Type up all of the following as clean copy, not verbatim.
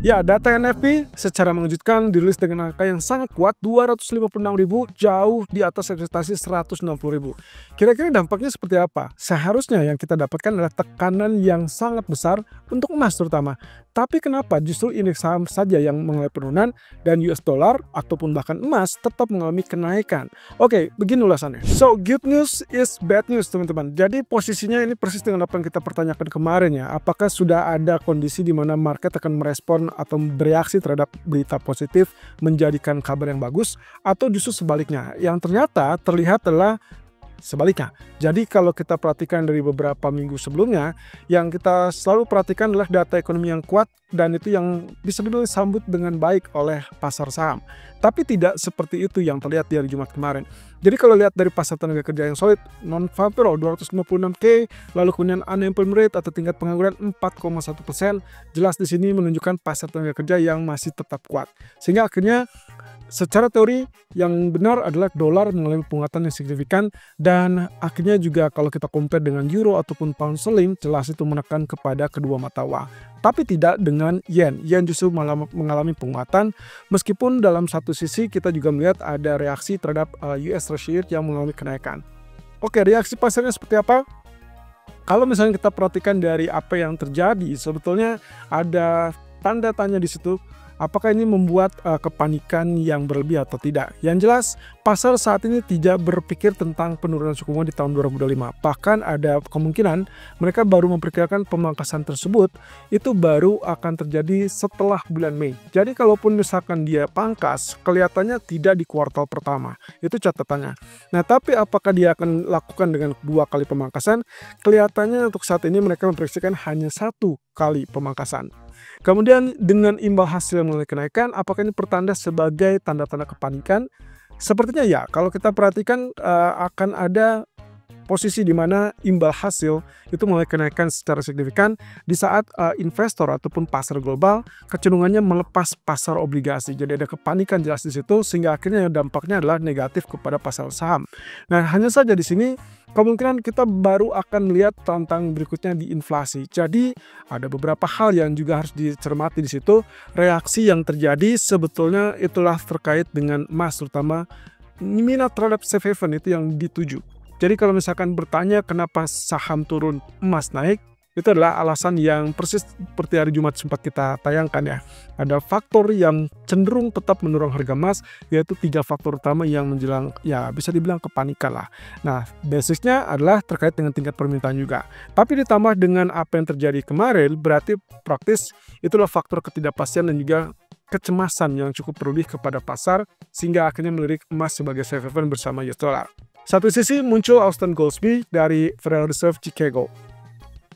Ya, data NFP secara mengejutkan dirilis dengan angka yang sangat kuat 256.000, jauh di atas ekspektasi 160.000. Kira-kira dampaknya seperti apa? Seharusnya yang kita dapatkan adalah tekanan yang sangat besar untuk emas terutama. Tapi kenapa justru indeks saham saja yang mengalami penurunan dan US dollar ataupun bahkan emas tetap mengalami kenaikan? Oke, begini ulasannya. So, good news is bad news, teman-teman. Jadi posisinya ini persis dengan apa yang kita pertanyakan kemarin ya. Apakah sudah ada kondisi di mana market akan merespon atau bereaksi terhadap berita positif menjadikan kabar yang bagus, atau justru sebaliknya? Yang ternyata terlihat adalah sebaliknya. Jadi kalau kita perhatikan dari beberapa minggu sebelumnya, yang kita selalu perhatikan adalah data ekonomi yang kuat dan itu yang bisa disambut dengan baik oleh pasar saham. Tapi tidak seperti itu yang terlihat di hari Jumat kemarin. Jadi kalau lihat dari pasar tenaga kerja yang solid, non-farm payroll 256K, lalu kemudian unemployment rate atau tingkat pengangguran 4,1%, jelas di sini menunjukkan pasar tenaga kerja yang masih tetap kuat. Sehingga akhirnya secara teori yang benar adalah dolar mengalami penguatan yang signifikan, dan akhirnya juga kalau kita compare dengan euro ataupun pound sterling, jelas itu menekan kepada kedua mata uang. Tapi tidak dengan yen. Yen justru mengalami penguatan, meskipun dalam satu sisi kita juga melihat ada reaksi terhadap US Treasury yang mengalami kenaikan. Oke, reaksi pasarnya seperti apa? Kalau misalnya kita perhatikan dari apa yang terjadi, sebetulnya ada tanda tanya di situ. Apakah ini membuat kepanikan yang berlebih atau tidak? Yang jelas, pasar saat ini tidak berpikir tentang penurunan suku bunga di tahun 2025. Bahkan ada kemungkinan mereka baru memperkirakan pemangkasan tersebut itu baru akan terjadi setelah bulan Mei. Jadi kalaupun misalkan dia pangkas, kelihatannya tidak di kuartal pertama. Itu catatannya. Nah, tapi apakah dia akan lakukan dengan 2 kali pemangkasan? Kelihatannya untuk saat ini mereka memprediksikan hanya 1 kali pemangkasan. Kemudian dengan imbal hasil yang mulai kenaikan, apakah ini pertanda sebagai tanda-tanda kepanikan? Sepertinya ya, kalau kita perhatikan akan ada posisi di mana imbal hasil itu mulai kenaikan secara signifikan di saat investor ataupun pasar global kecenderungannya melepas pasar obligasi. Jadi ada kepanikan jelas di situ, sehingga akhirnya dampaknya adalah negatif kepada pasar saham. Nah, hanya saja di sini kemungkinan kita baru akan melihat tantang berikutnya di inflasi. Jadi ada beberapa hal yang juga harus dicermati di situ. Reaksi yang terjadi sebetulnya itulah terkait dengan emas, terutama minat terhadap safe haven itu yang dituju. Jadi kalau misalkan bertanya kenapa saham turun, emas naik, itu adalah alasan yang persis seperti hari Jumat sempat kita tayangkan ya. Ada faktor yang cenderung tetap mendorong harga emas, yaitu 3 faktor utama yang menjelang, ya bisa dibilang kepanikan lah. Nah, basisnya adalah terkait dengan tingkat permintaan juga. Tapi ditambah dengan apa yang terjadi kemarin, berarti praktis itulah faktor ketidakpastian dan juga kecemasan yang cukup berlebih kepada pasar, sehingga akhirnya melirik emas sebagai safe haven bersama US dollar. Satu sisi muncul Austan Goolsbee dari Federal Reserve Chicago.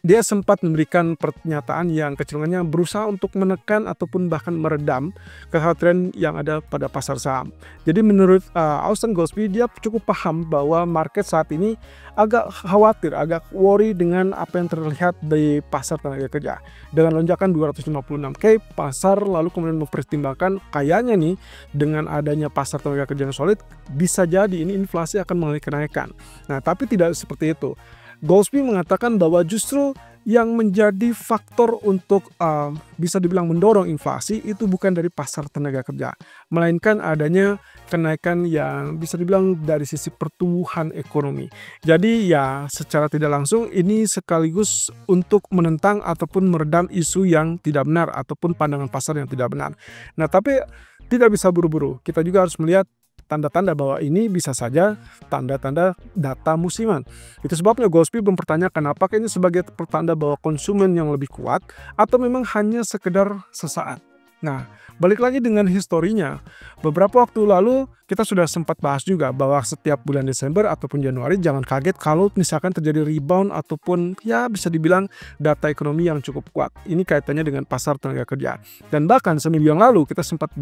Dia sempat memberikan pernyataan yang kecenderungannya berusaha untuk menekan ataupun bahkan meredam kekhawatiran yang ada pada pasar saham. Jadi menurut Austan Goolsbee, dia cukup paham bahwa market saat ini agak khawatir, agak worry dengan apa yang terlihat di pasar tenaga kerja. Dengan lonjakan 256K, pasar lalu kemudian mempertimbangkan kayaknya nih dengan adanya pasar tenaga kerja yang solid, bisa jadi ini inflasi akan mengalami kenaikan. Nah, tapi tidak seperti itu. Goolsbee mengatakan bahwa justru yang menjadi faktor untuk bisa dibilang mendorong inflasi itu bukan dari pasar tenaga kerja, melainkan adanya kenaikan yang bisa dibilang dari sisi pertumbuhan ekonomi. Jadi ya secara tidak langsung ini sekaligus untuk menentang ataupun meredam isu yang tidak benar ataupun pandangan pasar yang tidak benar. Nah, tapi tidak bisa buru-buru. Kita juga harus melihat tanda-tanda bahwa ini bisa saja tanda-tanda data musiman. Itu sebabnya Goolsbee mempertanyakan apakah ini sebagai pertanda bahwa konsumen yang lebih kuat atau memang hanya sekedar sesaat. Nah, balik lagi dengan historinya. Beberapa waktu lalu kita sudah sempat bahas juga bahwa setiap bulan Desember ataupun Januari jangan kaget kalau misalkan terjadi rebound ataupun ya bisa dibilang data ekonomi yang cukup kuat. Ini kaitannya dengan pasar tenaga kerja. Dan bahkan seminggu yang lalu kita sempat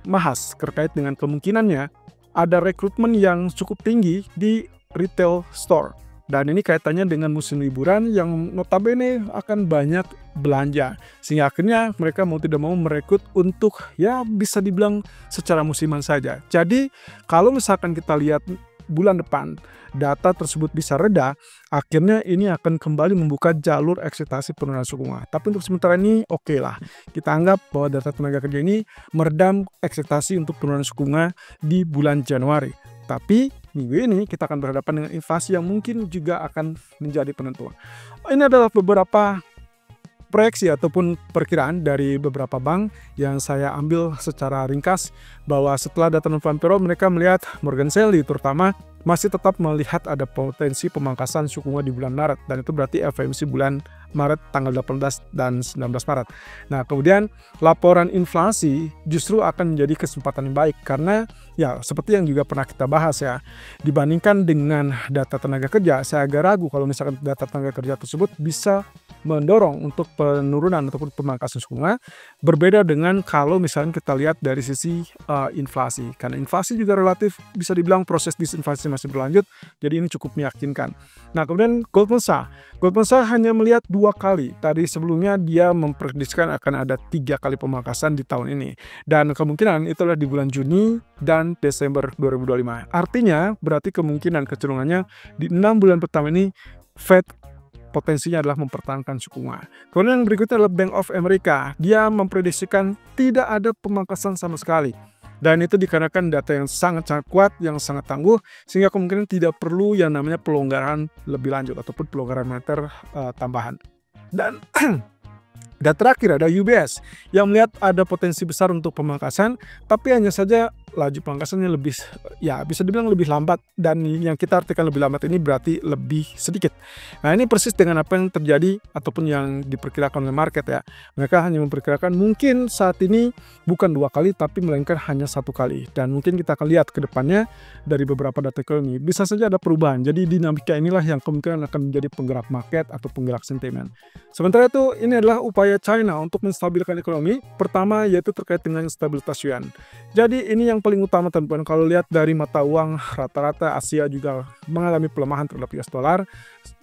bahas terkait dengan kemungkinannya ada rekrutmen yang cukup tinggi di retail store. Dan ini kaitannya dengan musim liburan yang notabene akan banyak belanja. Sehingga akhirnya mereka mau tidak mau merekrut untuk ya bisa dibilang secara musiman saja. Jadi kalau misalkan kita lihat bulan depan data tersebut bisa reda, akhirnya ini akan kembali membuka jalur ekspektasi penurunan suku bunga. Tapi untuk sementara ini oke lah, kita anggap bahwa data tenaga kerja ini meredam ekspektasi untuk penurunan suku bunga di bulan Januari. Tapi minggu ini kita akan berhadapan dengan inflasi yang mungkin juga akan menjadi penentu. Ini adalah beberapa proyeksi ataupun perkiraan dari beberapa bank yang saya ambil secara ringkas, bahwa setelah data non-farm payroll mereka melihat Morgan Stanley terutama masih tetap melihat ada potensi pemangkasan suku bunga di bulan Maret, dan itu berarti FOMC bulan Maret tanggal 18 dan 19 Maret. Nah, kemudian laporan inflasi justru akan menjadi kesempatan yang baik karena ya seperti yang juga pernah kita bahas ya, dibandingkan dengan data tenaga kerja, saya agak ragu kalau misalkan data tenaga kerja tersebut bisa mendorong untuk penurunan ataupun pemangkasan suku bunga, berbeda dengan kalau misalnya kita lihat dari sisi inflasi, karena inflasi juga relatif bisa dibilang proses disinflasi masih berlanjut, jadi ini cukup meyakinkan. Nah, kemudian Goldman Sachs hanya melihat 2 kali. Tadi sebelumnya dia memprediksikan akan ada 3 kali pemangkasan di tahun ini, dan kemungkinan itulah di bulan Juni dan Desember 2025. Artinya berarti kemungkinan kecenderungannya di 6 bulan pertama ini Fed potensinya adalah mempertahankan suku bunga. Kemudian yang berikutnya adalah Bank of America. Dia memprediksikan tidak ada pemangkasan sama sekali. Dan itu dikarenakan data yang sangat-sangat kuat, yang sangat tangguh, sehingga kemungkinan tidak perlu yang namanya pelonggaran lebih lanjut ataupun pelonggaran moneter tambahan. Dan terakhir ada UBS yang melihat ada potensi besar untuk pemangkasan, tapi hanya saja laju pemangkasannya lebih, ya bisa dibilang lebih lambat, dan yang kita artikan lebih lambat ini berarti lebih sedikit. Nah, ini persis dengan apa yang terjadi ataupun yang diperkirakan oleh market ya. Mereka hanya memperkirakan mungkin saat ini bukan 2 kali tapi melainkan hanya 1 kali, dan mungkin kita akan lihat ke depannya dari beberapa data ekonomi bisa saja ada perubahan. Jadi dinamika inilah yang kemungkinan akan menjadi penggerak market atau penggerak sentimen. Sementara itu ini adalah upaya China untuk menstabilkan ekonomi. Pertama yaitu terkait dengan stabilitas yuan. Jadi ini yang paling utama teman-teman. Kalau lihat dari mata uang rata-rata Asia juga mengalami pelemahan terhadap US dollar.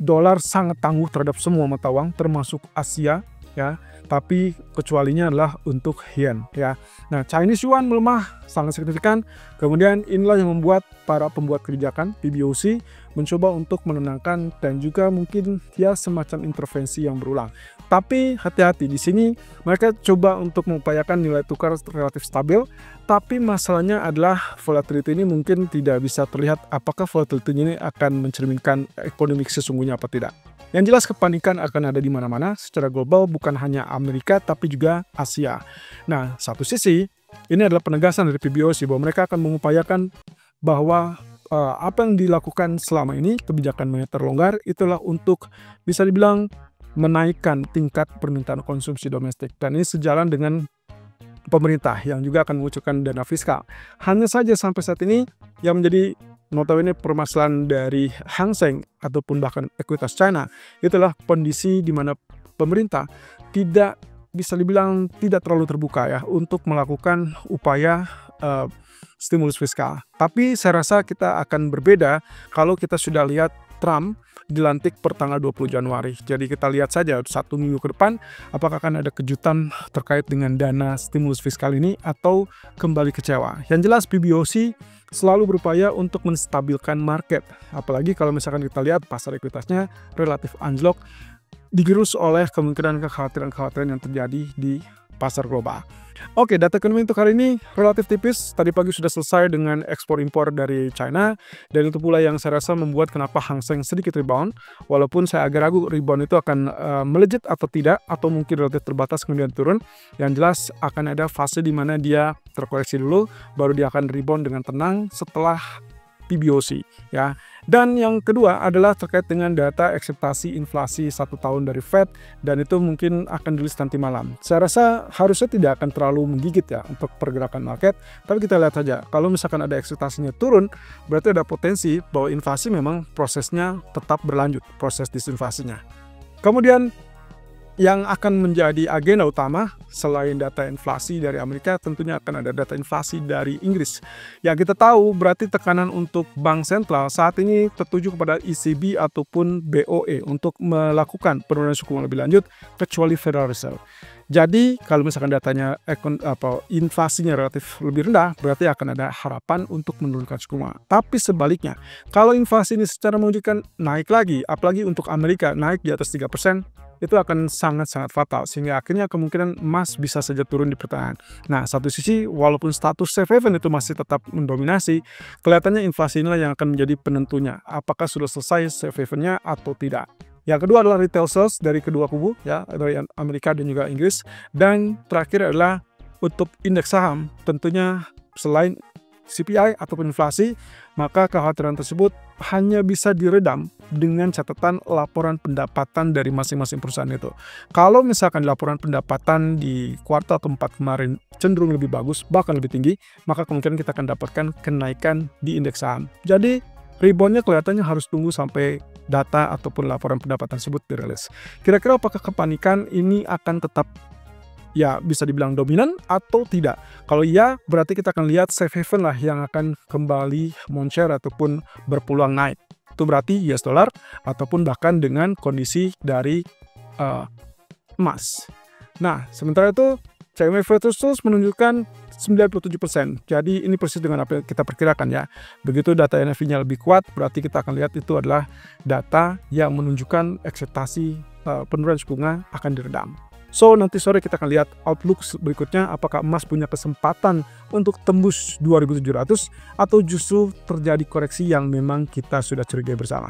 Dolar sangat tangguh terhadap semua mata uang termasuk Asia ya. Tapi kecualinya adalah untuk yen ya. Nah, Chinese yuan melemah sangat signifikan. Kemudian inilah yang membuat para pembuat kebijakan PBOC mencoba untuk menenangkan dan juga mungkin ya semacam intervensi yang berulang. Tapi hati-hati di sini mereka coba untuk mengupayakan nilai tukar relatif stabil, tapi masalahnya adalah volatility ini mungkin tidak bisa terlihat apakah volatility ini akan mencerminkan ekonomi sesungguhnya apa tidak. Yang jelas kepanikan akan ada di mana-mana secara global, bukan hanya Amerika tapi juga Asia. Nah, satu sisi ini adalah penegasan dari PBOC bahwa mereka akan mengupayakan bahwa apa yang dilakukan selama ini, kebijakan moneter longgar, itulah untuk bisa dibilang menaikkan tingkat permintaan konsumsi domestik. Dan ini sejalan dengan pemerintah yang juga akan mengucurkan dana fiskal. Hanya saja sampai saat ini yang menjadi notabene permasalahan dari Hang Seng ataupun bahkan ekuitas China itulah kondisi di mana pemerintah tidak bisa dibilang tidak terlalu terbuka ya untuk melakukan upaya stimulus fiskal. Tapi saya rasa kita akan berbeda kalau kita sudah lihat Trump dilantik per tanggal 20 Januari. Jadi kita lihat saja 1 minggu ke depan apakah akan ada kejutan terkait dengan dana stimulus fiskal ini atau kembali kecewa. Yang jelas PBOC selalu berupaya untuk menstabilkan market. Apalagi kalau misalkan kita lihat pasar ekuitasnya relatif anjlok digerus oleh kemungkinan kekhawatiran-kekhawatiran yang terjadi di pasar global. Oke, data ekonomi untuk hari ini relatif tipis. Tadi pagi sudah selesai dengan ekspor impor dari China, dan itu pula yang saya rasa membuat kenapa Hang Seng sedikit rebound. Walaupun saya agak ragu rebound itu akan melejit atau tidak, atau mungkin relatif terbatas kemudian turun. Yang jelas akan ada fase di mana dia terkoreksi dulu, baru dia akan rebound dengan tenang setelah PBOC ya. Dan yang kedua adalah terkait dengan data ekspektasi inflasi 1 tahun dari Fed, dan itu mungkin akan dirilis nanti malam. Saya rasa harusnya tidak akan terlalu menggigit ya untuk pergerakan market, tapi kita lihat saja. Kalau misalkan ada ekspektasinya turun, berarti ada potensi bahwa inflasi memang prosesnya tetap berlanjut, proses disinflasinya. Kemudian Yang akan menjadi agenda utama selain data inflasi dari Amerika, tentunya akan ada data inflasi dari Inggris. Yang kita tahu berarti tekanan untuk bank sentral saat ini tertuju kepada ECB ataupun BOE untuk melakukan penurunan suku bunga lebih lanjut, kecuali Federal Reserve. Jadi kalau misalkan datanya inflasinya relatif lebih rendah, berarti akan ada harapan untuk menurunkan suku bunga. Tapi sebaliknya, kalau inflasi ini secara mengejutkan naik lagi, apalagi untuk Amerika naik di atas 3%, itu akan sangat-sangat fatal, sehingga akhirnya kemungkinan emas bisa saja turun di pertengahan. Nah, satu sisi walaupun status safe haven itu masih tetap mendominasi, kelihatannya inflasi inilah yang akan menjadi penentunya, apakah sudah selesai safe havennya atau tidak. Yang kedua adalah retail sales dari kedua kubu, ya, dari Amerika dan juga Inggris. Dan terakhir adalah untuk indeks saham, tentunya selain CPI ataupun inflasi, maka kekhawatiran tersebut hanya bisa diredam dengan catatan laporan pendapatan dari masing-masing perusahaan itu. Kalau misalkan laporan pendapatan di kuartal keempat kemarin cenderung lebih bagus, bahkan lebih tinggi, maka kemungkinan kita akan dapatkan kenaikan di indeks saham. Jadi reboundnya kelihatannya harus tunggu sampai data ataupun laporan pendapatan tersebut dirilis. Kira-kira apakah kepanikan ini akan tetap bisa dibilang dominan atau tidak? Kalau iya, berarti kita akan lihat safe haven lah yang akan kembali moncer ataupun berpeluang naik. Itu berarti US dollar ataupun bahkan dengan kondisi dari emas. Nah, sementara itu CME Futures menunjukkan 97%. Jadi ini persis dengan apa yang kita perkirakan ya. Begitu data NFP-nya lebih kuat, berarti kita akan lihat itu adalah data yang menunjukkan ekspektasi penurunan suku bunga akan diredam. So, nanti sore kita akan lihat outlook berikutnya, apakah emas punya kesempatan untuk tembus 2.700 atau justru terjadi koreksi yang memang kita sudah curigai bersama.